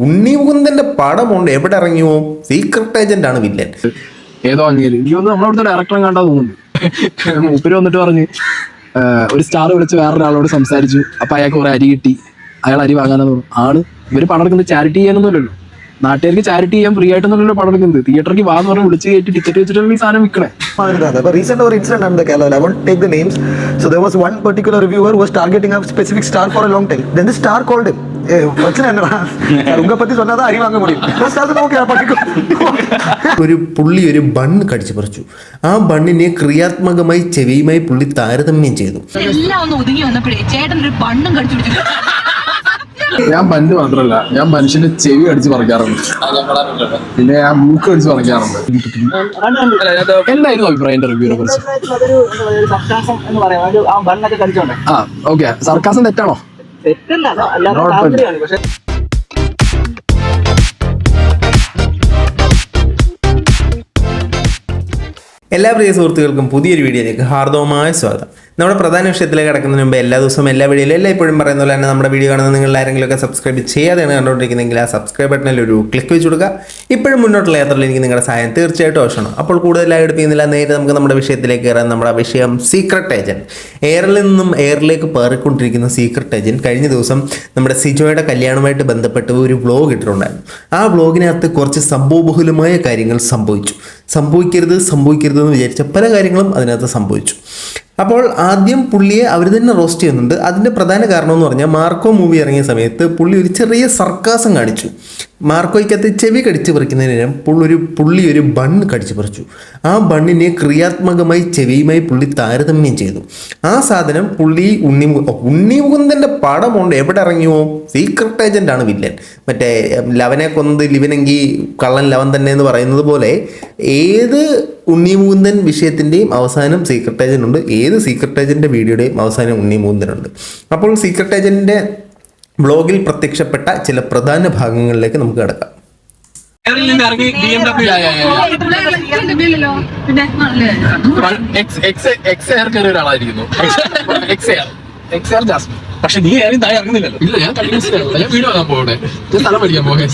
ഉണ്ണി മുകുന്ദന്റെ പടമുണ്ട്, എവിടെ ഇറങ്ങിയോ? Secret agent ആണ് villain. ഏതോ അങ്ങേര് നമ്മളവിടുത്തെ ഡയറക്ടറെ കണ്ടാ തോന്നുന്നു. മൂപ്പര് വന്നിട്ട് പറഞ്ഞ് ഒരു സ്റ്റാർ വിളിച്ച് വേറൊരാളോട് സംസാരിച്ചു. അപ്പൊ അയാൾക്ക് കുറെ അരി കിട്ടി, അയാൾ അരി വാങ്ങാനെന്ന് പറഞ്ഞു. ആണ് ഇവര് പണം എടുക്കുന്നത് ചാരിറ്റി ചെയ്യാനൊന്നുമല്ലല്ലോ, നാട്ടുകാർക്ക് ചാരിറ്റി ചെയ്യാൻ ഫ്രീ ആയിട്ടൊന്നുമല്ലോ പണം എടുക്കുന്നത്. തിയേറ്ററിൽ വാന്ന് പറഞ്ഞ് വിളിച്ച് കയറ്റി ടിക്കറ്റ് വെച്ചിട്ടാണ് ഈ സാധനം വിൽക്കണേ. Recent incident under the Kerala, I won't take the names. So there was one particular reviewer who was targeting a specific star for a long time. Then the star called him. ഒരു പുള്ളി ഒരു bun കടിച്ചു പറിച്ചു. ആ ബണ്ണിനെ ക്രിയാത്മകമായി ചെവിയുമായി പുള്ളി താരതമ്യം ചെയ്തു. ഞാൻ ബണ്ട് മാത്രല്ല, ഞാൻ മനുഷ്യന്റെ ചെവി അടിച്ച് പറിക്കാറുണ്ട്, പിന്നെ ഞാൻ മൂക്ക് അടിച്ച് പറിക്കാറുണ്ട്. എന്തായിരുന്നു അഭിപ്രായം എന്റെ റിവ്യൂനെ കുറിച്ച്? ആ ഓക്കെ, സർക്കാസം തെറ്റാണോ? എല്ലാ പ്രിയ സുഹൃത്തുക്കൾക്കും പുതിയൊരു വീഡിയോയിലേക്ക് ഹാർദവമായ സ്വാഗതം. നമ്മുടെ പ്രധാന വിഷയത്തിലേക്ക് കിടക്കുന്നതിന് മുമ്പ് എല്ലാ ദിവസവും എല്ലാ വീഡിയോയിലും എല്ലായ്പ്പോഴും പറയുന്ന പോലെ തന്നെ നമ്മുടെ വീഡിയോ കാണുന്ന നിങ്ങൾ ആരെങ്കിലുമൊക്കെ സബ്സ്ക്രൈബ് ചെയ്യാതെയാണ് കണ്ടുകൊണ്ടിരിക്കുന്നതെങ്കിൽ ആ സബ്സ്ക്രൈബ് ബട്ടണിൽ ഒരു ക്ലിക്ക് വെച്ച് കൊടുക്കുക. ഇപ്പോഴും മുന്നോട്ടുള്ള യാത്രയിൽ എനിക്ക് നിങ്ങളുടെ സഹായം തീർച്ചയായിട്ടും ആവശ്യമാണ്. അപ്പോൾ കൂടുതലായി എടുപ്പിക്കുന്നില്ല, നേരെ നമുക്ക് നമ്മുടെ വിഷയത്തിലേക്ക് കയറാൻ. നമ്മുടെ വിഷയം സീക്രട്ട് ഏജന്റ്. എയറിൽ നിന്നും എയറിലേക്ക് പേറിക്കൊണ്ടിരിക്കുന്ന സീക്രട്ട് ഏജന്റ് കഴിഞ്ഞ ദിവസം നമ്മുടെ സിജോയുടെ കല്യാണവുമായിട്ട് ബന്ധപ്പെട്ട് ഒരു വ്ലോഗ് ഇട്ടിട്ടുണ്ടായിരുന്നു. ആ വ്ലോഗിനകത്ത് കുറച്ച് സംഭവബഹുലമായ കാര്യങ്ങൾ സംഭവിക്കരുതെന്ന് വിചാരിച്ച പല കാര്യങ്ങളും അതിനകത്ത് സംഭവിച്ചു. അപ്പോൾ ആദ്യം പുള്ളിയെ അവർ തന്നെ റോസ്റ്റ് ചെയ്യുന്നുണ്ട്. അതിൻ്റെ പ്രധാന കാരണം എന്ന് പറഞ്ഞാൽ മാർക്കോ മൂവി ഇറങ്ങിയ സമയത്ത് പുള്ളി ഒരു ചെറിയ സർക്കാസം കാണിച്ചു. മാർക്കോയ്ക്കകത്ത് ചെവി കടിച്ചു പറിക്കുന്നതിന് പുള്ളി ഒരു ബണ്ണ് കടിച്ചു പറിച്ചു. ആ ബണ്ണിനെ ക്രിയാത്മകമായി ചെവിയുമായി പുള്ളി താരതമ്യം ചെയ്തു. ആ സാധനം പുള്ളി ഉണ്ണി മുകുന്ദൻ്റെ പടമുണ്ട്, എവിടെ ഇറങ്ങിയോ? സീക്രട്ട് ഏജന്റ് ആണ് വില്ലൻ. മറ്റേ ലവനെ കൊന്നത് ലിവനെങ്കിൽ കള്ളൻ ലവൻ തന്നെ എന്ന് പറയുന്നത് പോലെ ഏത് ഉണ്ണി മുകുന്ദൻ വിഷയത്തിൻ്റെയും അവസാനം സീക്രട്ട് ഏജന്റ് ഉണ്ട്, ഏത് സീക്രട്ട് ഏജന്റ് വീഡിയോയുടെയും അവസാനം ഉണ്ണി മുകുന്ദനുണ്ട്. അപ്പോൾ സീക്രട്ട് ഏജന്റിന്റെ ബ്ലോഗിൽ പ്രത്യക്ഷപ്പെട്ട ചില പ്രധാന ഭാഗങ്ങളിലേക്ക് നമുക്ക് കിടക്കാം. പക്ഷെ നീ ആരും താഴെ ഇറങ്ങുന്നില്ലല്ലോ. ഇല്ല, ഞാൻ വീഡിയോ കാണാൻ പോകണേ, സ്ഥലം പഠിക്കാൻ പോകാൻ.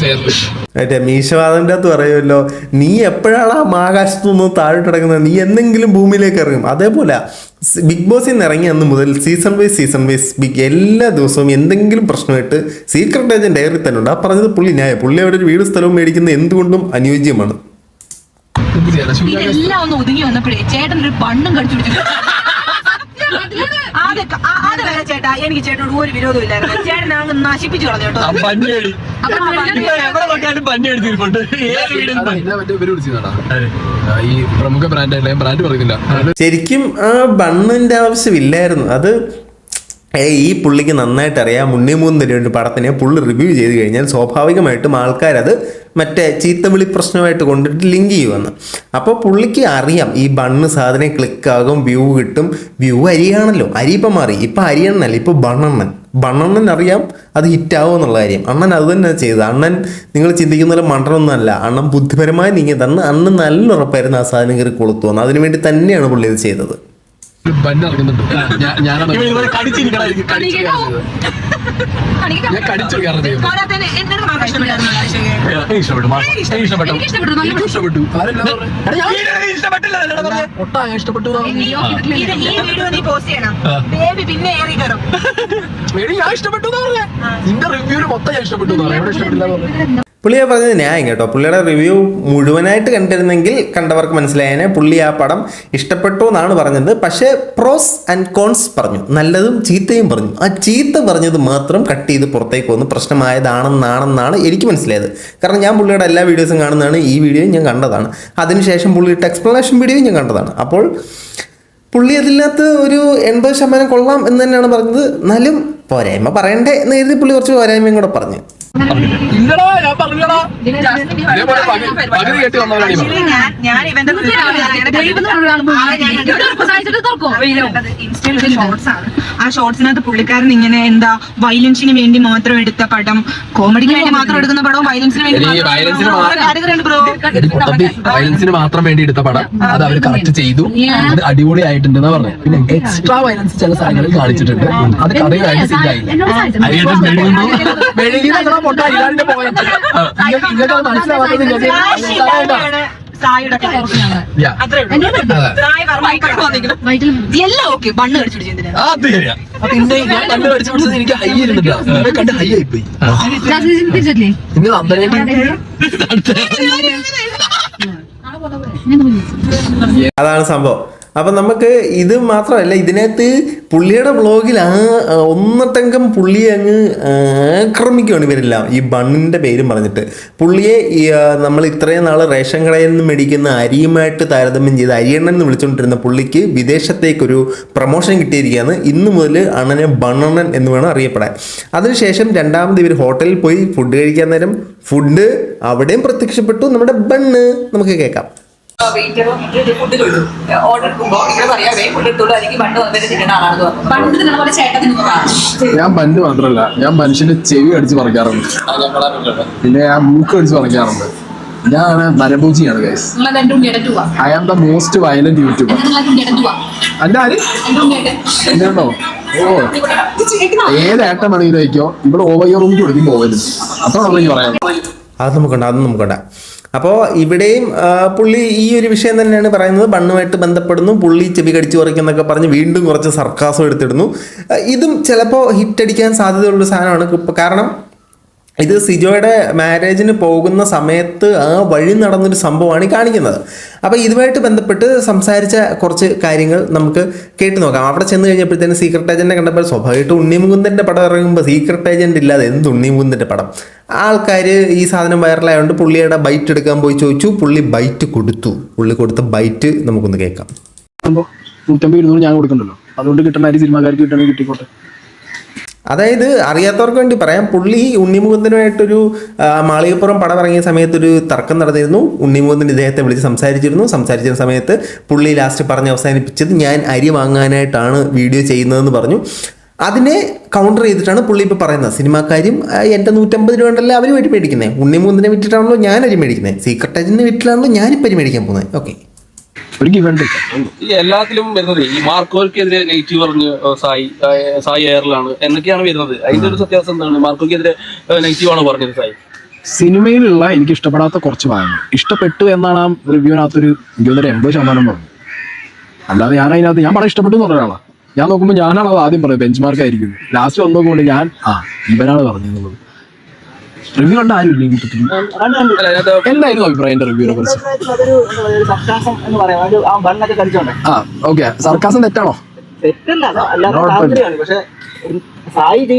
മറ്റേ മീശവാദന്റെ അകത്ത് പറയുമല്ലോ, നീ എപ്പോഴാണ് ആ ആകാശത്തു നിന്ന് താഴോട്ട് ഇറങ്ങുന്നത്, നീ എന്തെങ്കിലും ഭൂമിയിലേക്ക് ഇറങ്ങും. അതേപോലെ ബിഗ് ബോസിൽ നിന്ന് ഇറങ്ങി അന്ന് മുതൽ സീസൺ വൈസ് എല്ലാ ദിവസവും എന്തെങ്കിലും പ്രശ്നമായിട്ട് സീക്രട്ട് ഏജന്റ് ഡയറി തന്നെ ഉണ്ട്. ആ പറഞ്ഞത് പുള്ളി അവിടെ ഒരു വീട് സ്ഥലവും മേടിക്കുന്നത് എന്തുകൊണ്ടും അനുയോജ്യമാണ്. ചേട്ടാ, എനിക്ക് ചേട്ടനോട് ഒരു വിരോധം ഇല്ലായിരുന്നു. ചേട്ടൻ അങ്ങ് നശിപ്പിച്ചു കളഞ്ഞു കേട്ടോ. ഈ പ്രമുഖ ബ്രാൻഡ് പറയുന്നില്ല. ശരിക്കും ആ ബണ്ണിന്റെ ആവശ്യമില്ലായിരുന്നു. അത് ഈ പുള്ളിക്ക് നന്നായിട്ട് അറിയാം. ഉണ്ണി മുകുന്ദൻ്റെ ഒരു പടത്തിനെ പുള്ളി റിവ്യൂ ചെയ്ത് കഴിഞ്ഞാൽ സ്വാഭാവികമായിട്ടും ആൾക്കാരത് മറ്റേ ചീത്തവിളി പ്രശ്നമായിട്ട് കൊണ്ടിട്ട് ലിങ്ക് ചെയ്യുമെന്ന്. അപ്പോൾ പുള്ളിക്ക് അറിയാം ഈ ബണ്ണ് സാധനം ക്ലിക്കാകും, വ്യൂ കിട്ടും. വ്യൂ അരിയാണല്ലോ, അരി ഇപ്പം മാറി, ഇപ്പം അരിയണ്ണല്ല, ഇപ്പോൾ ബണ്ണണ്ണൻ അറിയാം അത് ഹിറ്റാവും എന്നുള്ള കാര്യം. അണ്ണൻ അത് തന്നെ ചെയ്തത്. അണ്ണൻ നിങ്ങൾ ചിന്തിക്കുന്ന പോലെ മണ്ടനൊന്നും അല്ല, അണ്ണൻ ബുദ്ധിപരമായി നീങ്ങിയതാണ്. അണ്ണൻ നല്ല ഉറപ്പായിരുന്നു ആ സാധനം കയറി കൊളുത്തു വന്നു. അതിനുവേണ്ടി തന്നെയാണ് പുള്ളി ഇത് ചെയ്തത്. പുള്ളിയെ പറഞ്ഞത് ന്യായം കേട്ടോ. പുള്ളിയുടെ റിവ്യൂ മുഴുവനായിട്ട് കണ്ടിരുന്നെങ്കിൽ കണ്ടവർക്ക് മനസ്സിലായേനെ പുള്ളി ആ പടം ഇഷ്ടപ്പെട്ടു എന്നാണ് പറഞ്ഞത്. പക്ഷേ പ്രോസ് ആൻഡ് കോൺസ് പറഞ്ഞു, നല്ലതും ചീത്തയും പറഞ്ഞു. ആ ചീത്ത പറഞ്ഞത് മാത്രം കട്ട് ചെയ്ത് പുറത്തേക്ക് വന്ന് പ്രശ്നമായതാണെന്നാണ് എനിക്ക് മനസ്സിലായത്. കാരണം ഞാൻ പുള്ളിയുടെ എല്ലാ വീഡിയോസും കാണുന്നതാണ്, ഈ വീഡിയോയും ഞാൻ കണ്ടതാണ്, അതിനുശേഷം പുള്ളിയുടെ എക്സ്പ്ലനേഷൻ വീഡിയോയും ഞാൻ കണ്ടതാണ്. അപ്പോൾ പുള്ളി അതിനകത്ത് ഒരു 80% കൊള്ളാം എന്ന് തന്നെയാണ് പറഞ്ഞത്. എന്നാലും പോരായ്മ പറയണ്ടേ എന്ന് കരുതി പുള്ളി കുറച്ച് പോരായ്മയും കൂടെ പറഞ്ഞു. ഇല്ലടാ, ഞാൻ പറഞ്ഞടാ. ഇതേപോലെ പകുതി കേട്ട് വന്നവരാണ് ഇവർ. ഞാൻ ഇവന്റെ ഇൻസ്റ്റയിൽ ഷോർട്സ് ആണ്. ആ ഷോർട്സിനകത്ത് പുള്ളിക്കാരൻ ഇങ്ങനെ എന്താ വയലൻസിന് വേണ്ടി മാത്രം എടുത്ത പടം, കോമഡിക്ക് വേണ്ടി മാത്രം എടുക്കുന്ന പടവും വയലൻസിന് വേണ്ടി വയലൻസിന് മാത്രം വേണ്ടി എടുത്ത പടം അത് അവർ കറക്റ്റ് ചെയ്തു, അത് അടിപൊളി ആയിട്ടുണ്ടെന്ന് പറഞ്ഞു. പിന്നെ എക്സ്ട്രാ വയലൻസ് ചില സാധനങ്ങളിൽ കാണിച്ചിട്ടുണ്ട്, അത് കഥയുമായിട്ട് സിദ്ധായി മനസ്സിലാവാത്തത് എല്ലാം ഓക്കെ. ബണ്ണ് കടിച്ചിട്ട് പിന്നെ ഞാൻ കണ്ടു പഠിച്ചു പിടിച്ചത് എനിക്ക് ഹൈ ഇരുന്നിട്ടാ, കണ്ട് ഹൈ ആയിപ്പോയി. ഇനി അതാണ് സംഭവം. അപ്പം നമുക്ക് ഇത് മാത്രമല്ല, ഇതിനകത്ത് പുള്ളിയുടെ വ്ളോഗിൽ ഒന്നട്ടങ്കം പുള്ളിയെ അങ്ങ് ആക്രമിക്കുകയാണ് ഇവരെല്ലാം ഈ ബണ്ണിൻ്റെ പേരും പറഞ്ഞിട്ട്. പുള്ളിയെ നമ്മൾ ഇത്രയും നാൾ റേഷൻ കടയിൽ നിന്ന് മേടിക്കുന്ന അരിയുമായിട്ട് താരതമ്യം ചെയ്ത് അരിയണ്ണൻ എന്ന് വിളിച്ചുകൊണ്ടിരുന്ന പുള്ളിക്ക് വിദേശത്തേക്കൊരു പ്രൊമോഷൻ കിട്ടിയിരിക്കുകയാണ്. ഇന്ന് മുതൽ അണ്ണനെ ബണ്ണണ്ണൻ എന്ന് വേണം അറിയപ്പെടാൻ. അതിനുശേഷം രണ്ടാമത് ഇവർ ഹോട്ടലിൽ പോയി ഫുഡ് കഴിക്കാൻ നേരം ഫുഡ് അവിടെയും പ്രത്യക്ഷപ്പെട്ടു നമ്മുടെ ബണ്ണ്. നമുക്ക് കേൾക്കാം. ഫുഡ് ചോദിച്ചു ഓർഡർ എടുക്കുമ്പോ ഇങ്ങനെ പറയാവേ ഫുഡ് എടുത്തോളൂ, എനിക്ക് പണ്ട് വന്നിട്ട് തിന്നണ ആളാണെന്ന് പറഞ്ഞു. പണ്ട് തിന്നണ പോലെ ചേട്ടൻ ഞാൻ പണ്ട് മാത്രമല്ല, ഞാൻ മനുഷ്യന്റെ ചെവി അടിച്ച് പറിക്കാറുണ്ട്, പിന്നെ ഞാൻ മൂക്ക് അടിച്ച് പറിക്കാറുണ്ട്. ഞാൻ നരഭൂജിയാണ് guys. I am the most violent YouTuber. എന്റെ ആര് എന്റെ ഉണ്ടോ? ഓ, ഏത് ഏട്ടൻ വേണമെങ്കിലും വയ്ക്കോ, ഇവിടെ ഓവർ റൂം കൊടുക്കും പോകരുത്. അത്രയാണ് എനിക്ക് പറയാം. അത് നമുക്കുണ്ട്. അപ്പോൾ ഇവിടെയും പുള്ളി ഈ ഒരു വിഷയം തന്നെയാണ് പറയുന്നത്. ബണ്ണുമായിട്ട് ബന്ധപ്പെടുന്നു, പുള്ളി ചെവി കടിച്ചു പറിക്കുന്നൊക്കെ പറഞ്ഞ് വീണ്ടും കുറച്ച് സർക്കാസം എടുത്തിടുന്നു. ഇതും ചിലപ്പോൾ ഹിറ്റടിക്കാൻ സാധ്യതയുള്ളൊരു സാധനമാണ്. കാരണം ഇത് സിജോയുടെ മാരേജിന് പോകുന്ന സമയത്ത് ആ വഴി നടന്നൊരു സംഭവമാണ് ഈ കാണിക്കുന്നത്. അപ്പോൾ ഇതുമായിട്ട് ബന്ധപ്പെട്ട് സംസാരിച്ച കുറച്ച് കാര്യങ്ങൾ നമുക്ക് കേട്ടു നോക്കാം. അവിടെ ചെന്ന് കഴിഞ്ഞപ്പോഴത്തേന് സീക്രട്ട് ഏജൻറ്റിനെ കണ്ടപ്പോൾ സ്വാഭാവികമായിട്ട് ഉണ്ണിമുകുന്ദൻ്റെ പടം ഇറങ്ങുമ്പോൾ സീക്രട്ട് ഏജൻറ്റ് ഇല്ലാതെ എന്ത് ഉണ്ണിമുകുന്ദൻ്റെ പടം. ആൾക്കാർ ഈ സാധനം വൈറലായതുകൊണ്ട് പുള്ളിയുടെ ബൈറ്റ് എടുക്കാൻ പോയി ചോദിച്ചു. പുള്ളി ബൈറ്റ് കൊടുത്തു. പുള്ളി കൊടുത്ത ബൈറ്റ് നമുക്കൊന്ന് കേൾക്കാം. 150-200 ഞാൻ കൊടുക്കണ്ടല്ലോ, അതുകൊണ്ട് കിട്ടുന്ന സിനിമാക്കാർക്ക് കിട്ടണമെങ്കിൽ കിട്ടിക്കോട്ടെ. അതായത് അറിയാത്തവർക്ക് വേണ്ടി പറയാം, പുള്ളി ഉണ്ണിമുകുന്ദനുമായിട്ടൊരു മാളികപ്പുറം പടം ഇറങ്ങിയ സമയത്തൊരു തർക്കം നടന്നിരുന്നു. ഉണ്ണിമുകുന്ദൻ ഇദ്ദേഹത്തെ വിളിച്ച് സംസാരിച്ചിരുന്ന സമയത്ത് പുള്ളി ലാസ്റ്റ് പറഞ്ഞ് അവസാനിപ്പിച്ചത് ഞാൻ അരി വാങ്ങാനായിട്ടാണ് വീഡിയോ ചെയ്യുന്നതെന്ന് പറഞ്ഞു. അതിനെ കൗണ്ടർ ചെയ്തിട്ടാണ് പുള്ളി ഇപ്പോൾ പറയുന്നത്, സിനിമാക്കാരും എൻ്റെ 150 രൂപ ഉണ്ടല്ലോ അവർ വഴി മേടിക്കുന്നത്, ഉണ്ണിമുകുന്ദനെ വിറ്റിട്ടാണല്ലോ ഞാൻ അരി മേടിക്കുന്നത്, സീക്രട്ട് ഏജൻറ്റിനെ വിറ്റിട്ടാണല്ലോ ഞാനിപ്പോൾ അരി മേടിക്കാൻ പോകുന്നത്. ഓക്കെ, ഈ എല്ലാത്തിലും വരുന്നത് ഈ മാർക്കോയ്ക്കെതിരെ നെഗറ്റീവ് പറഞ്ഞ് സായി എയറിലാണ് എന്നൊക്കെയാണ് വരുന്നത്. അതിന്റെ ഒരു സത്യാവസ്ഥ എന്താണ്? മാർക്കോയ്ക്കെതിരെ നെഗറ്റീവ് ആണ് പറഞ്ഞത് സായി. സിനിമയിലുള്ള എനിക്ക് ഇഷ്ടപ്പെടാത്ത കുറച്ച് ഭാഗങ്ങൾ ഇഷ്ടപ്പെട്ടു എന്നാണ് ആ റിവ്യൂവിനകത്തൊരു 80% പറഞ്ഞു. അല്ലാതെ ഞാൻ അതിനകത്ത് ഞാൻ പടം ഇഷ്ടപ്പെട്ടു എന്ന് പറഞ്ഞ ഒരാളാണ്. ഞാൻ നോക്കുമ്പോൾ ഞാനാണ് അത് ആദ്യം പറഞ്ഞത്, ബെഞ്ച് മാർക്ക് ആയിരിക്കും. ലാസ്റ്റ് വന്നു നോക്കുമ്പോൾ ഞാൻ ഇവനാണ് പറഞ്ഞത്. റിവ്യൂ കണ്ട ആരും ഇല്ല കൂട്ടത്തിൽ. എന്തായിരുന്നു അഭിപ്രായം എന്റെ റിവ്യൂനെ കുറിച്ച്? ഓക്കെ, സർക്കാസം തെറ്റാണോ?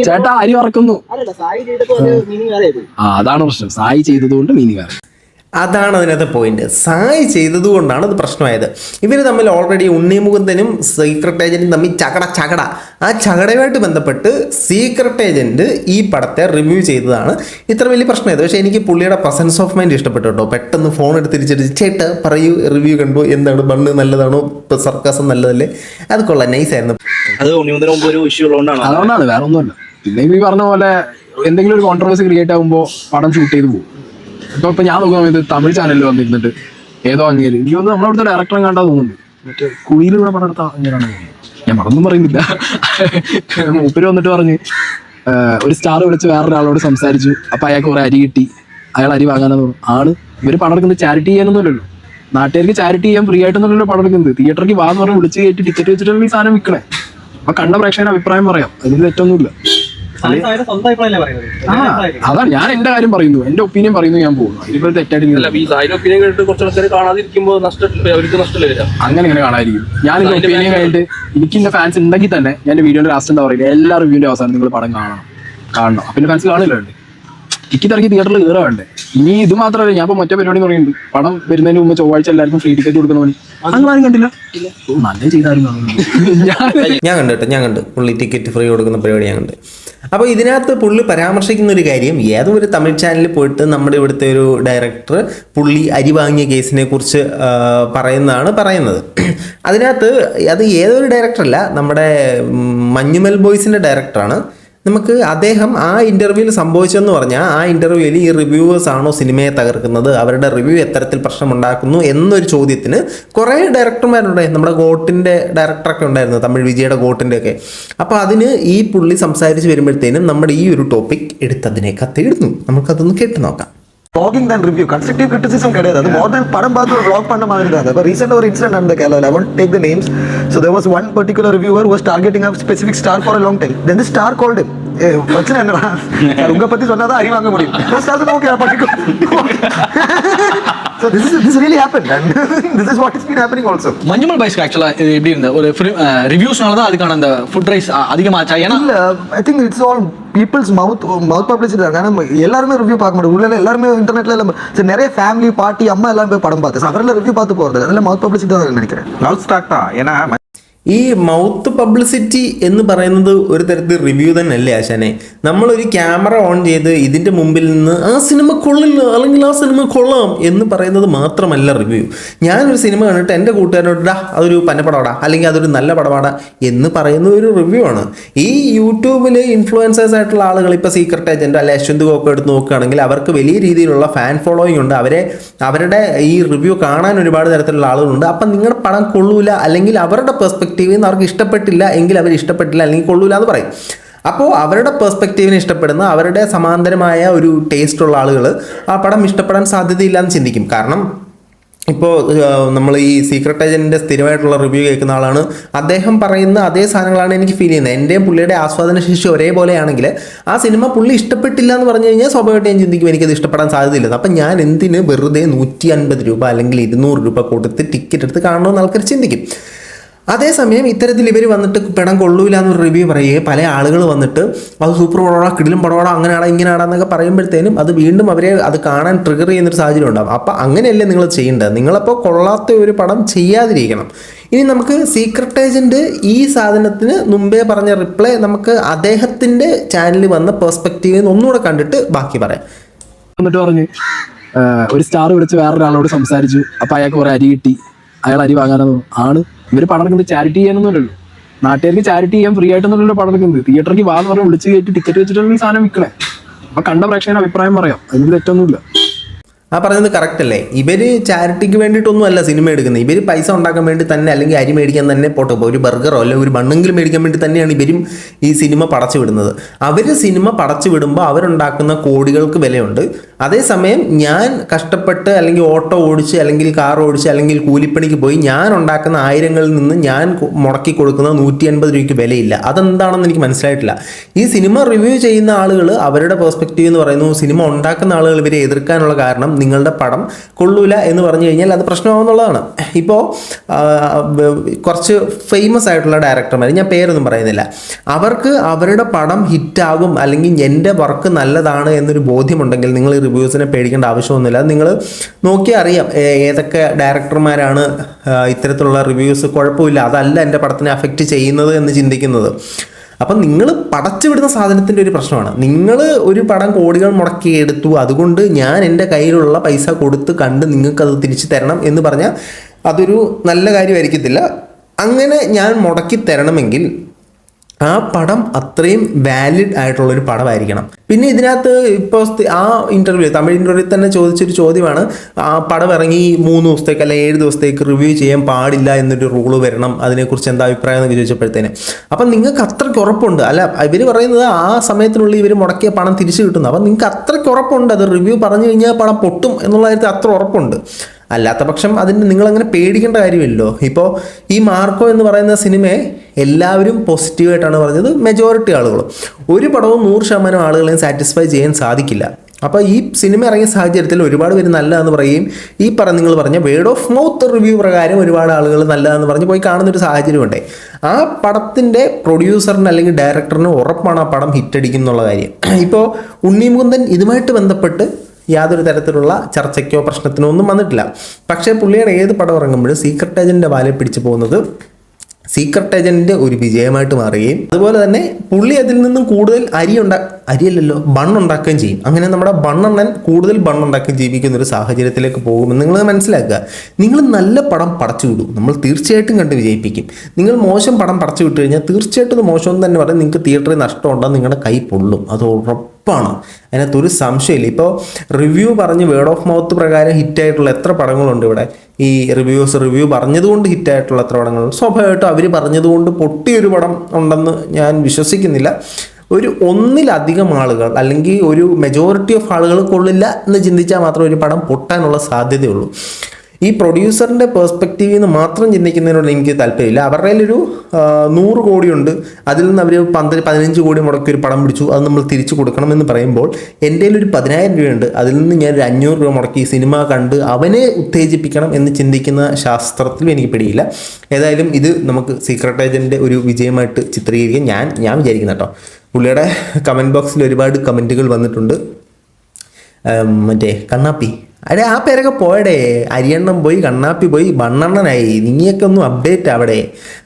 ചേട്ടാ അരി വറക്കുന്നു. അതാണ് പ്രശ്നം, സായി ചെയ്തതുകൊണ്ട് മീനിങ് വേറെ. അതാണ് അതിനകത്ത് പോയിന്റ്. സായി ചെയ്തതുകൊണ്ടാണ് അത് പ്രശ്നമായത്. ഇവർ തമ്മിൽ ഓൾറെഡി ഉണ്ണിമുകുന്ദനും സീക്രട്ട് ഏജൻറ്റും തമ്മിൽ ചകട ആ ചകടയുമായിട്ട് ബന്ധപ്പെട്ട് സീക്രട്ട് ഏജൻറ്റ് ഈ പടത്തെ റിവ്യൂ ചെയ്തതാണ് ഇത്ര വലിയ പ്രശ്നമായത്. പക്ഷേ എനിക്ക് പുള്ളിയുടെ പ്രസൻസ് ഓഫ് മൈൻഡ് ഇഷ്ടപ്പെട്ടു കേട്ടോ. പെട്ടെന്ന് ഫോൺ എടുത്ത് തിരിച്ചിട്ട് ചേട്ടാ പറയൂ, റിവ്യൂ കണ്ടു, എന്താണ് ബണ്ണ് നല്ലതാണോ, ഇപ്പോൾ സർക്കാസം നല്ലതല്ലേ, അത് കൊള്ളാം, നൈസായിരുന്നു. അത് ഉണ്ണിമുകുന്ദന് മുമ്പ് ഒരു ഇഷ്യൂ ഉള്ളതുകൊണ്ടാണ്. അതുകൊണ്ടാണ്, വേറെ ഒന്നുമല്ല. പിന്നെ ഈ പറഞ്ഞ പോലെ എന്തെങ്കിലും ഒരു കോൺട്രവേഴ്സി ക്രിയേറ്റ് ആകുമ്പോൾ പടം ഷൂട്ട് ചെയ്ത് പോകും. ഇപ്പൊ ഞാൻ നോക്കുന്ന സമയത്ത് തമിഴ് ചാനലിൽ വന്നിരുന്നിട്ട് ഏതോ അങ്ങേര് എനിക്ക് തോന്നുന്നു നമ്മളവിടുത്തെ ഡയറക്ടറെ കണ്ടാ തോന്നുന്നു, മറ്റേ കുഴിയിലൂടെ പടം എടുത്ത അങ്ങനെയാണ്. ഞാൻ പടമൊന്നും പറയുന്നില്ല. മൂപ്പര് വന്നിട്ട് പറഞ്ഞ് ഒരു സ്റ്റാർ വിളിച്ച് വേറൊരാളോട് സംസാരിച്ചു, അപ്പൊ അയാൾക്ക് കുറെ അരി കിട്ടി, അയാൾ അരി വാങ്ങാനെന്ന് പറഞ്ഞു. ഇവര് പടം എടുക്കുന്നത് ചാരിറ്റി ചെയ്യാനൊന്നുമല്ലല്ലോ, നാട്ടുകാർക്ക് ചാരിറ്റി ചെയ്യാൻ ഫ്രീ ആയിട്ടൊന്നുമല്ലോ പടം എടുക്കുന്നത്. തിയേറ്ററിലേക്ക് വാന്ന് പറഞ്ഞ് വിളിച്ച് കയറ്റി ടിക്കറ്റ് വെച്ചിട്ടാണ് ഈ സാധനം വിൽക്കണേ. അപ്പൊ കണ്ട പ്രേക്ഷകന്റെ അഭിപ്രായം പറയാം, അതിൽ തെറ്റൊന്നുമില്ല. അതാണ് ഞാൻ എന്റെ കാര്യം പറയുന്നു, എന്റെ ഒപ്പീനിയൻ പറയുന്നു, ഞാൻ പോകുന്നു. ഇതിപ്പോ തെറ്റായിട്ട് അങ്ങനെ കാണാതിരിക്കും. ഞാൻ എന്റെ ഒപ്പീനിയൻ കഴിഞ്ഞിട്ട് എനിക്ക് എന്റെ ഫാൻസ് ഉണ്ടെങ്കിൽ തന്നെ ഞാൻ വീഡിയോയുടെ ലാസ്റ്റ് എന്താ പറയുക, എല്ലാ റിവ്യൂവിന്റെ അവസാനം നിങ്ങൾ പടം കാണണം. അപ്പൊ എന്റെ ഫാൻസ് കാണില്ല വേണ്ടേ, ഇറക്കി തിയേറ്ററിൽ കയറാൻ വേണ്ടേ. ഇനി ഇത് മാത്രമല്ല, ഞാൻ ഇപ്പൊ മറ്റേ പരിപാടി പറയുന്നുണ്ട്, പടം വരുന്നതിന് മുമ്പ് ചൊവ്വാഴ്ച എല്ലാവർക്കും ഫ്രീ ടിക്കറ്റ് കൊടുക്കുന്ന പണി. അങ്ങനാരും കണ്ടില്ല, നല്ല ചെയ്തായിരുന്നു. ഞാൻ കണ്ടു പുള്ളി ടിക്കറ്റ് ഫ്രീ കൊടുക്കുന്ന പരിപാടി ഞാൻ കണ്ട്. അപ്പോൾ ഇതിനകത്ത് പുള്ളി പരാമർശിക്കുന്ന ഒരു കാര്യം, ഏതോ ഒരു തമിഴ് ചാനലിൽ പോയിട്ട് നമ്മുടെ ഇവിടുത്തെ ഒരു ഡയറക്ടർ പുള്ളി അരി വാങ്ങിയ കേസിനെ കുറിച്ച് പറയുന്നത്. അതിനകത്ത് അത് ഏതൊരു ഡയറക്ടറല്ല, നമ്മുടെ മഞ്ഞുമൽ ബോയ്സിൻ്റെ ഡയറക്ടറാണ്. നമുക്ക് അദ്ദേഹം ആ ഇൻ്റർവ്യൂവിൽ സംഭവിച്ചതെന്ന് പറഞ്ഞാൽ, ആ ഇൻ്റർവ്യൂവിൽ ഈ റിവ്യൂവേഴ്സ് ആണോ സിനിമയെ തകർക്കുന്നത്, അവരുടെ റിവ്യൂ എത്തരത്തിൽ പ്രശ്നമുണ്ടാക്കുന്നു എന്നൊരു ചോദ്യത്തിന് കുറേ ഡയറക്ടർമാരുണ്ട്. നമ്മുടെ ഗോട്ടിൻ്റെ ഡയറക്ടറൊക്കെ ഉണ്ടായിരുന്നു, തമിഴ് വിജയുടെ ഗോട്ടിൻ്റെ ഒക്കെ. അപ്പോൾ അതിന് ഈ പുള്ളി സംസാരിച്ച് വരുമ്പോഴത്തേനും നമ്മുടെ ഈ ഒരു ടോപ്പിക് എടുത്തതിനെ കത്തിടുന്നു. നമുക്കതൊന്ന് കേട്ട് നോക്കാം. vlogging than review. Constructive criticism கிடையாது. அது more than படம் பார்த்து ஒரு vlog பண்ண மாதிரி தான். இப்போ ரீசெண்டாக ஒரு இன்சிடென்ட் நடந்த கேரளாவில். I won't take the names. So there was one particular reviewer who was targeting a specific star for a long time. Then the star called him. பிரச்சனை என்னடா, உங்க பத்தி சொன்னாதான் அறி வாங்க முடியும். So this really happened, and this is what has been happening also. Manjummel பாய்ஸ்க்கு ஆக்சுவலா இது எப்படி இருந்த ஒரு ரிவ்யூஸ்னால தான் அதுக்கான அந்த ஃபுட் ரைஸ் அதிகமாச்சா? ஏன்னா I think it's all people's mouth publicity தான். ஏன்னா எல்லாருமே ரிவ்யூ பார்க்க முடியும். உள்ள எல்லாருமே இன்டர்நெட்ல எல்லாம் நிறைய ஃபேமிலி பார்ட்டி அம்மா எல்லாம் போய் படம் பார்த்து அவரெல்லாம் ரிவ்யூ பார்த்து போறது அதெல்லாம் மவுத் பப்ளிசிட்டி தான் நினைக்கிறேன். മൗത്ത് സ്റ്റാക്ക് தான். ஏன்னா ഈ മൗത്ത് പബ്ലിസിറ്റി എന്ന് പറയുന്നത് ഒരു തരത്തിൽ റിവ്യൂ തന്നെയല്ലേ ആശാനെ? നമ്മളൊരു ക്യാമറ ഓൺ ചെയ്ത് ഇതിൻ്റെ മുമ്പിൽ നിന്ന് ആ സിനിമ കൊള്ളില്ല അല്ലെങ്കിൽ ആ സിനിമ കൊള്ളാം എന്ന് പറയുന്നത് മാത്രമല്ല റിവ്യൂ. ഞാനൊരു സിനിമ കണ്ടിട്ട് എൻ്റെ കൂട്ടുകാരോട് അതൊരു പന്നപ്പടമാടാ അല്ലെങ്കിൽ അതൊരു നല്ല പടമാടാ എന്ന് പറയുന്ന ഒരു റിവ്യൂ ആണ്. ഈ യൂട്യൂബിൽ ഇൻഫ്ലുവൻസേഴ്സ് ആയിട്ടുള്ള ആളുകൾ, ഇപ്പോൾ സീക്രട്ട് ഏജൻറ്റ് അല്ലെ അശ്വന്ത് ഗോക്ക് എടുത്ത് നോക്കുകയാണെങ്കിൽ അവർക്ക് വലിയ രീതിയിലുള്ള ഫാൻ ഫോളോയിങ് ഉണ്ട്. അവരുടെ ഈ റിവ്യൂ കാണാൻ ഒരുപാട് തരത്തിലുള്ള ആളുകളുണ്ട്. അപ്പം നിങ്ങളുടെ പടം കൊള്ളൂല അല്ലെങ്കിൽ അവരുടെ പെർസ്പെക്റ്റീവ് അവർക്ക് ഇഷ്ടപ്പെട്ടില്ല എങ്കിൽ അവർ ഇഷ്ടപ്പെട്ടില്ല അല്ലെങ്കിൽ കൊള്ളൂല എന്ന് പറയും. അപ്പോൾ അവരുടെ പെർസ്പെക്റ്റീവിനെ ഇഷ്ടപ്പെടുന്ന, അവരുടെ സമാന്തരമായ ഒരു ടേസ്റ്റുള്ള ആളുകൾ ആ പടം ഇഷ്ടപ്പെടാൻ സാധ്യതയില്ല എന്ന് ചിന്തിക്കും. കാരണം ഇപ്പോൾ നമ്മൾ ഈ സീക്രട്ട് ഏജൻറ്റിൻ്റെ സ്ഥിരമായിട്ടുള്ള റിവ്യൂ കേൾക്കുന്ന ആളാണ്. അദ്ദേഹം പറയുന്ന അതേ സാധനങ്ങളാണ് എനിക്ക് ഫീൽ ചെയ്യുന്നത്. എൻ്റെയും പുള്ളിയുടെ ആസ്വാദന ശേഷി ഒരേപോലെയാണെങ്കിൽ ആ സിനിമ പുള്ളി ഇഷ്ടപ്പെട്ടില്ല എന്ന് പറഞ്ഞു കഴിഞ്ഞാൽ സ്വാഭാവികമായിട്ട് ഞാൻ ചിന്തിക്കും എനിക്കത് ഇഷ്ടപ്പെടാൻ സാധ്യതയില്ല. അപ്പം ഞാൻ എന്തിന് വെറുതെ 150 രൂപ അല്ലെങ്കിൽ 200 രൂപ കൊടുത്ത് ടിക്കറ്റ് എടുത്ത് കാണണമെന്ന് ആൾക്കാർ ചിന്തിക്കും. അതേസമയം ഇത്തരത്തിൽ ഇവർ വന്നിട്ട് പടം കൊള്ളൂല എന്നൊരു റിവ്യൂ പറയുകയും പല ആളുകൾ വന്നിട്ട് അത് സൂപ്പർ പടമാടാ, കിടിലും പടമാടാ, അങ്ങനെയാടാ ഇങ്ങനെയാടാന്നൊക്കെ പറയുമ്പോഴത്തേനും അത് വീണ്ടും അവരെ അത് കാണാൻ ട്രിഗർ ചെയ്യുന്നൊരു സാഹചര്യം ഉണ്ടാകും. അപ്പം അങ്ങനെയല്ലേ നിങ്ങൾ ചെയ്യേണ്ടത്? നിങ്ങളപ്പോൾ കൊള്ളാത്ത ഒരു പടം ചെയ്യാതിരിക്കണം. ഇനി നമുക്ക് സീക്രട്ട് ഏജൻറ്റ് ഈ സാധനത്തിന് മുമ്പേ പറഞ്ഞ റിപ്ലൈ നമുക്ക് അദ്ദേഹത്തിൻ്റെ ചാനലിൽ വന്ന പെർസ്പെക്റ്റീവിൽ നിന്ന് ഒന്നുകൂടെ കണ്ടിട്ട് ബാക്കി പറയാം. എന്നിട്ട് പറഞ്ഞ് ഒരു സ്റ്റാർ വിളിച്ച് വേറൊരാളോട് സംസാരിച്ചു. അപ്പം അയാൾക്ക് കുറെ അരി കിട്ടി, അയാൾ അരി വാങ്ങാനോ ആണ്. ഇവർ പടം എടുക്കുന്നത് ചാരിറ്റി ചെയ്യാനൊന്നുമല്ലല്ലോ, നാട്ടുകാർക്ക് ചാരിറ്റി ചെയ്യാൻ ഫ്രീ ആയിട്ടൊന്നുമല്ലോ പടം എടുക്കുന്നത്. തിയേറ്ററിൽ വാന്ന് പറഞ്ഞ് വിളിച്ച് കയറ്റി ടിക്കറ്റ് വെച്ചിട്ടുള്ള സാധനം വിൽക്കണേ. അപ്പൊ കണ്ട പ്രേക്ഷകന്റെ അഭിപ്രായം പറയാം, അതിന് തെറ്റൊന്നുമില്ല. ആ പറഞ്ഞത് കറക്റ്റ് അല്ലേ? ഇവർ ചാരിറ്റിക്ക് വേണ്ടിയിട്ടൊന്നും അല്ല സിനിമ എടുക്കുന്നത്. ഇവർ പൈസ ഉണ്ടാക്കാൻ വേണ്ടി തന്നെ, അല്ലെങ്കിൽ അരി മേടിക്കാൻ തന്നെ പോട്ടെ, ഒരു ബർഗറോ അല്ലെങ്കിൽ ഒരു ബണ്ണെങ്കിലും മേടിക്കാൻ വേണ്ടി തന്നെയാണ് ഇവരും ഈ സിനിമ പടച്ചു വിടുന്നത്. അവർ സിനിമ പടച്ചു വിടുമ്പോൾ അവരുണ്ടാക്കുന്ന കോടികൾക്ക് വിലയുണ്ട്. അതേസമയം ഞാൻ കഷ്ടപ്പെട്ട് അല്ലെങ്കിൽ ഓട്ടോ ഓടിച്ച് അല്ലെങ്കിൽ കാർ ഓടിച്ച് അല്ലെങ്കിൽ കൂലിപ്പണിക്ക് പോയി ഞാൻ ഉണ്ടാക്കുന്ന ആയിരങ്ങളിൽ നിന്ന് ഞാൻ മുടക്കി കൊടുക്കുന്ന 150 രൂപയ്ക്ക് വിലയില്ല. അതെന്താണെന്ന് എനിക്ക് മനസ്സിലായിട്ടില്ല. ഈ സിനിമ റിവ്യൂ ചെയ്യുന്ന ആളുകൾ അവരുടെ പെർസ്പെക്റ്റീവ് എന്ന് പറയുന്നു, സിനിമ ഉണ്ടാക്കുന്ന ആളുകൾ ഇവരെ എതിർക്കാനുള്ള കാരണം നിങ്ങളുടെ പടം കൊള്ളൂല എന്ന് പറഞ്ഞു കഴിഞ്ഞാൽ അത് പ്രശ്നമാകുന്നുള്ളതാണ്. ഇപ്പോൾ കുറച്ച് ഫേമസ് ആയിട്ടുള്ള ഡയറക്ടർമാർ, ഞാൻ പേരൊന്നും പറയുന്നില്ല, അവർക്ക് അവരുടെ പടം ഹിറ്റാകും അല്ലെങ്കിൽ എൻ്റെ വർക്ക് നല്ലതാണ് എന്നൊരു ബോധ്യമുണ്ടെങ്കിൽ നിങ്ങൾ ഈ റിവ്യൂസിനെ പേടിക്കേണ്ട ആവശ്യമൊന്നുമില്ല. നിങ്ങൾ നോക്കിയാൽ അറിയാം ഏതൊക്കെ ഡയറക്ടർമാരാണ് ഇത്തരത്തിലുള്ള റിവ്യൂസ് കുഴപ്പമില്ല, അതല്ല എൻ്റെ പടത്തിനെ അഫക്റ്റ് ചെയ്യുന്നത് എന്ന് ചിന്തിക്കുന്നത്. അപ്പം നിങ്ങൾ പടച്ചു വിടുന്ന സാധനത്തിൻ്റെ ഒരു പ്രശ്നമാണ്. നിങ്ങൾ ഒരു പടം കോടികൾ മുടക്കി എടുത്തു, അതുകൊണ്ട് ഞാൻ എൻ്റെ കയ്യിലുള്ള പൈസ കൊടുത്ത് കണ്ട് നിങ്ങൾക്കത് തിരിച്ചു തരണം എന്ന് പറഞ്ഞാൽ അതൊരു നല്ല കാര്യമായിരിക്കത്തില്ല. അങ്ങനെ ഞാൻ മുടക്കി തരണമെങ്കിൽ ആ പടം അത്രയും വാലിഡ് ആയിട്ടുള്ളൊരു പടമായിരിക്കണം. പിന്നെ ഇതിനകത്ത് ഇപ്പോൾ ആ ഇൻ്റർവ്യൂ, തമിഴ് ഇൻ്റർവ്യൂ തന്നെ ചോദിച്ചൊരു ചോദ്യമാണ്, ആ പടം ഇറങ്ങി 3 ദിവസത്തേക്ക് അല്ലെങ്കിൽ 7 ദിവസത്തേക്ക് റിവ്യൂ ചെയ്യാൻ പാടില്ല എന്നൊരു റൂള് വരണം, അതിനെക്കുറിച്ച് എന്താ അഭിപ്രായം എന്നൊക്കെ ചോദിച്ചപ്പോഴത്തേന് അപ്പം നിങ്ങൾക്ക് അത്രയ്ക്ക് ഉറപ്പുണ്ട്, അല്ല ഇവർ പറയുന്നത് ആ സമയത്തിനുള്ളിൽ ഇവർ മുടക്കിയ പണം തിരിച്ചു കിട്ടുന്നു, അപ്പം നിങ്ങൾക്ക് അത്രയ്ക്ക് ഉറപ്പുണ്ട് അത് റിവ്യൂ പറഞ്ഞു കഴിഞ്ഞാൽ പടം പൊട്ടും എന്നുള്ള കാര്യത്തിൽ അത്ര ഉറപ്പുണ്ട്. അല്ലാത്ത പക്ഷം അതിന് നിങ്ങളങ്ങനെ പേടിക്കേണ്ട കാര്യമില്ലല്ലോ. ഇപ്പോൾ ഈ മാർക്കോ എന്ന് പറയുന്ന സിനിമയെ എല്ലാവരും പോസിറ്റീവായിട്ടാണ് പറഞ്ഞത്, മെജോറിറ്റി ആളുകളും. ഒരു പടവും 100% ആളുകളെയും സാറ്റിസ്ഫൈ ചെയ്യാൻ സാധിക്കില്ല. അപ്പോൾ ഈ സിനിമ ഇറങ്ങിയ സാഹചര്യത്തിൽ ഒരുപാട് പേര് നല്ലതെന്ന് പറയുകയും ഈ നിങ്ങൾ പറഞ്ഞ വേർഡ് ഓഫ് മൗത്ത് റിവ്യൂ പ്രകാരം ഒരുപാട് ആളുകൾ നല്ലതെന്ന് പറഞ്ഞ് പോയി കാണുന്നൊരു സാഹചര്യമുണ്ടേ. ആ പടത്തിൻ്റെ പ്രൊഡ്യൂസറിന് അല്ലെങ്കിൽ ഡയറക്ടറിന് ഉറപ്പാണ് ആ പടം ഹിറ്റടിക്കും എന്നുള്ള കാര്യം. ഇപ്പോൾ ഉണ്ണിമുകുന്ദൻ ഇതുമായിട്ട് ബന്ധപ്പെട്ട് യാതൊരു തരത്തിലുള്ള ചർച്ചയ്ക്കോ പ്രശ്നത്തിനോ ഒന്നും വന്നിട്ടില്ല. പക്ഷേ പുള്ളിയുടെ ഏത് പടം ഇറങ്ങുമ്പോഴും സീക്രട്ട് ഏജൻറ്റിൻ്റെ വാലെ പിടിച്ചു പോകുന്നത് സീക്രട്ട് ഏജന്റിന്റെ ഒരു വിജയമായിട്ട് മാറുകയും അതുപോലെ തന്നെ പുള്ളി അതിൽ നിന്നും കൂടുതൽ അരിയല്ലല്ലോ ബണ്ണുണ്ടാക്കുകയും ചെയ്യും. അങ്ങനെ നമ്മുടെ ബണ്ണണ്ണൻ കൂടുതൽ ബണ്ണുണ്ടാക്കി ജീവിക്കുന്ന ഒരു സാഹചര്യത്തിലേക്ക് പോകുമെന്ന് നിങ്ങൾ മനസ്സിലാക്കുക. നിങ്ങൾ നല്ല പടം പടച്ചു വിടും, നമ്മൾ തീർച്ചയായിട്ടും കണ്ട് വിജയിപ്പിക്കും. നിങ്ങൾ മോശം പടം പടച്ചു വിട്ട് കഴിഞ്ഞാൽ തീർച്ചയായിട്ടും ഇത് മോശമെന്ന് തന്നെ പറയും. നിങ്ങൾക്ക് തിയേറ്ററിൽ നഷ്ടമുണ്ടെന്ന് നിങ്ങളുടെ കൈ പൊള്ളും, അത് ഉറപ്പാണ്, അതിനകത്തൊരു സംശയമില്ല. ഇപ്പോൾ റിവ്യൂ പറഞ്ഞ് വേർഡ് ഓഫ് മൗത്ത് പ്രകാരം ഹിറ്റായിട്ടുള്ള എത്ര പടങ്ങളുണ്ട് ഇവിടെ? ഈ റിവ്യൂ പറഞ്ഞതുകൊണ്ട് ഹിറ്റായിട്ടുള്ള എത്ര പടങ്ങൾ? സ്വാഭാവികമായിട്ടും അവർ പറഞ്ഞതുകൊണ്ട് പൊട്ടിയൊരു പടം ഉണ്ടെന്ന് ഞാൻ വിശ്വസിക്കുന്നില്ല. ഒരു ഒന്നിലധികം ആളുകൾ അല്ലെങ്കിൽ ഒരു മെജോറിറ്റി ഓഫ് ആളുകൾ കൊള്ളില്ല എന്ന് ചിന്തിച്ചാൽ മാത്രം ഒരു പടം പൊട്ടാനുള്ള സാധ്യതയുള്ളൂ. ഈ പ്രൊഡ്യൂസറിൻ്റെ പേഴ്സ്പെക്റ്റീവിൽ നിന്ന് മാത്രം ചിന്തിക്കുന്നതിനോട് എനിക്ക് താല്പര്യമില്ല. അവരുടെ കയ്യിലൊരു 100 കോടിയുണ്ട്, അതിൽ നിന്ന് അവർ 15 കോടി മുടക്കി ഒരു പടം പിടിച്ചു, അത് നമ്മൾ തിരിച്ചു കൊടുക്കണമെന്ന് പറയുമ്പോൾ എൻ്റെ കയ്യിലൊരു 10,000 രൂപയുണ്ട്, അതിൽ നിന്ന് ഞാൻ ഒരു 500 രൂപ മുടക്കി സിനിമ കണ്ട് അവനെ ഉത്തേജിപ്പിക്കണം എന്ന് ചിന്തിക്കുന്ന ശാസ്ത്രത്തിലും എനിക്ക് പിടിയില്ല. ഏതായാലും ഇത് നമുക്ക് സീക്രട്ട് ഏജൻറ്റിൻ്റെ ഒരു വിജയമായിട്ട് ചിത്രീകരിക്കാൻ ഞാൻ വിചാരിക്കുന്നു കേട്ടോ. പുള്ളിയുടെ കമൻറ്റ് ബോക്സിൽ ഒരുപാട് കമൻറ്റുകൾ വന്നിട്ടുണ്ട്. മറ്റേ കണ്ണാപ്പി, അതെ ആ പേരൊക്കെ പോയടേ, അരിയണ്ണം പോയി, കണ്ണാപ്പി പോയി, ബണ്ണണ്ണനായി, നീയൊക്കെ ഒന്നും അപ്ഡേറ്റ് ആവടേ.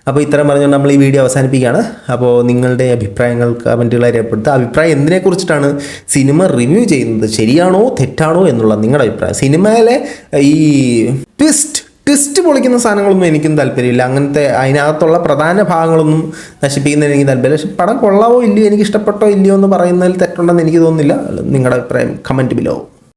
അപ്പോൾ ഇത്രയും പറഞ്ഞുകൊണ്ട് നമ്മൾ ഈ വീഡിയോ അവസാനിപ്പിക്കുകയാണ്. അപ്പോൾ നിങ്ങളുടെ അഭിപ്രായങ്ങൾ കമൻറ്റുകളായി രേഖപ്പെടുത്തുക. അഭിപ്രായം എന്തിനെക്കുറിച്ചിട്ടാണ് സിനിമ റിവ്യൂ ചെയ്യുന്നത്, ശരിയാണോ തെറ്റാണോ എന്നുള്ള നിങ്ങളുടെ അഭിപ്രായം. സിനിമയിലെ ഈ ട്വിസ്റ്റ് പൊളിക്കുന്ന സാധനങ്ങളൊന്നും എനിക്കും താല്പര്യമില്ല. അങ്ങനത്തെ അതിനകത്തുള്ള പ്രധാന ഭാഗങ്ങളൊന്നും നശിപ്പിക്കുന്നതിന് എനിക്ക് താല്പര്യമില്ല. പക്ഷെ പടം കൊള്ളാവോ ഇല്ലയോ, എനിക്ക് ഇഷ്ടപ്പെട്ടോ ഇല്ലയോ എന്ന് പറയുന്നതിൽ തെറ്റുണ്ടെന്ന് എനിക്ക് തോന്നുന്നില്ല. നിങ്ങളുടെ അഭിപ്രായം കമൻറ്റ് ബിലോ.